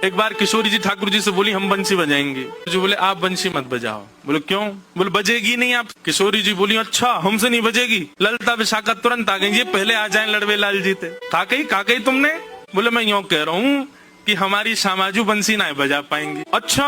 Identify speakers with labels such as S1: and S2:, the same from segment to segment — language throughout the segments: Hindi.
S1: एक बार किशोरी जी ठाकुर जी से बोली हम बंसी बजाएंगे। जो बोले आप बंसी मत बजाओ। बोले क्यों? बोले बजेगी नहीं आप। किशोरी जी बोली अच्छा हमसे नहीं बजेगी। ललता विशाखा तुरंत आ गई, ये पहले आ जाए लड़वे लाल जी थे। का कही तुमने? बोले मैं यूं कह रहा हूँ कि हमारी श्यामाजू बंसी ना बजा पाएंगी। अच्छा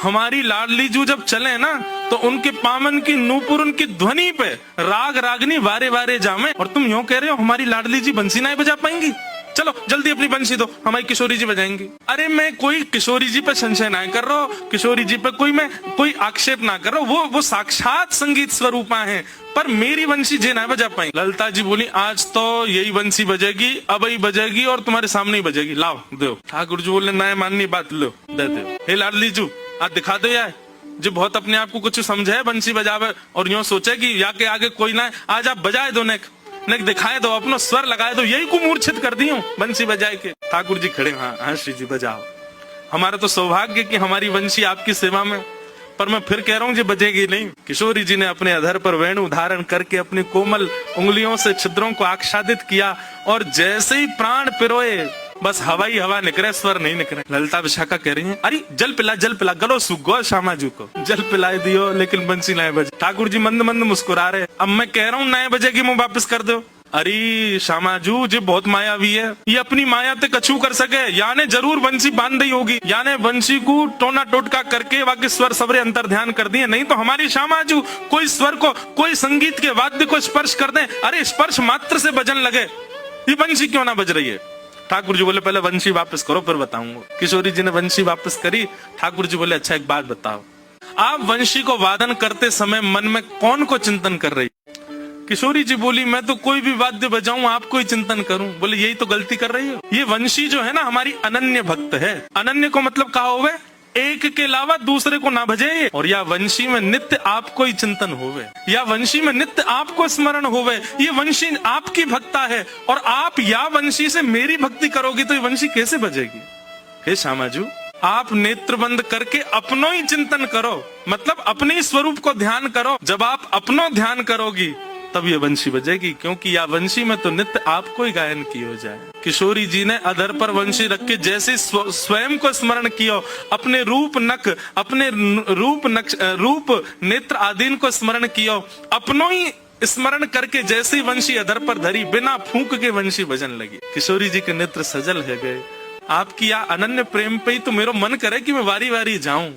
S1: हमारी लाडली जू जब चले ना तो उनके पामन की नूपुर उनकी ध्वनि पे राग रागनी वारे वारे जामे, और तुम यूं कह रहे हो हमारी लाडली जी बंसी ना बजा पाएंगी। चलो जल्दी अपनी बंसी दो, हमारी किशोरी जी बजाएंगी। अरे मैं कोई किशोरी जी पे संशय ना कर रहा हूँ, किशोरी जी पे कोई आक्षेप ना कर रहा हूँ, वो साक्षात संगीत स्वरूपा है, पर मेरी बंसी जे ना बजा पाई। ललिता जी बोली आज तो यही बंसी बजेगी, अब ही बजेगी और तुम्हारे सामने ही बजेगी, लाओ दो। ठाकुर जी बोले ना माननी बात, लो दे दो। हे लाडली जू आज दिखा दो यार, जो बहुत अपने आप को कुछ समझे बंसी बजावे और यूं सोचे कि या के आगे कोई ना, आज आप बजाए दो, नेक दिखाए दो, अपना स्वर लगाए दो, यही को मूर्छित कर दी हूँ बंसी बजाए के। ठाकुर जी खड़े, हाँ श्री जी बजाओ, हमारा तो सौभाग्य कि हमारी बंसी आपकी सेवा में, पर मैं फिर कह रहा हूँ जी बजेगी नहीं। किशोरी जी ने अपने अधर पर वेणु धारण करके अपनी कोमल उंगलियों से छिद्रों को आच्छादित किया और जैसे ही प्राण पिरोए बस हवा ही हवा निकले, स्वर नहीं निकले। ललिता विशाखा कह रही है अरे जल पिला गलो सूख गो, श्यामाजू को जल पिला दियो लेकिन बंसी नए बजे। ठाकुर जी मंद मंद मुस्कुरा रहे, अब मैं कह रहा हूँ नए बजे की मुंह वापस कर दो। अरे श्यामाजू जी बहुत मायावी है, ये अपनी माया ते कछू कर सके, याने जरूर बंसी बांध दी होगी, याने बंसी को टोना टोटका करके बाकी स्वर सबरे अंतर ध्यान कर दिए, नहीं तो हमारी श्यामाजू कोई स्वर को, कोई संगीत के वाद्य को स्पर्श कर दे, अरे स्पर्श मात्र से बजन लगे, ये बंसी क्यों ना बज रही है। ठाकुर जी बोले पहले बंसी वापस करो फिर बताऊंगा। किशोरी जी ने बंसी वापस करी। ठाकुर जी बोले अच्छा एक बात बताओ, आप वंशी को वादन करते समय मन में कौन को चिंतन कर रही? किशोरी जी बोली मैं तो कोई भी वाद्य बजाऊं आपको ही चिंतन करूं। बोले यही तो गलती कर रही हो, ये वंशी जो है ना हमारी अनन्य भक्त है। अनन्य को मतलब कहा होवे एक के अलावा दूसरे को ना भजे, और या वंशी में नित्य आपको ही चिंतन होवे, या वंशी में नित्य आपको स्मरण होवे, ये वंशी आपकी भक्ता है और आप या वंशी से मेरी भक्ति करोगी तो ये वंशी कैसे बजेगी। हे श्यामाजू आप नेत्र बंद करके अपनो ही चिंतन करो, मतलब अपने स्वरूप को ध्यान करो, जब आप अपनो ध्यान करोगी तब ये वंशी बजेगी, क्योंकि या वंशी में तो नित्य आपको ही गायन की हो जाए। किशोरी जी ने अधर पर वंशी रख के जैसे स्वयं को स्मरण किया, अपने रूप नक, अपने रूप नेत्र आदि को स्मरण किया, अपनो ही स्मरण करके जैसे ही वंशी अधर पर धरी, बिना फूंक के वंशी बजन लगी। किशोरी जी के नेत्र सजल है गए। आपकी या अनन्य प्रेम पे ही तो मेरा मन करे कि मैं वारी वारी जाऊं।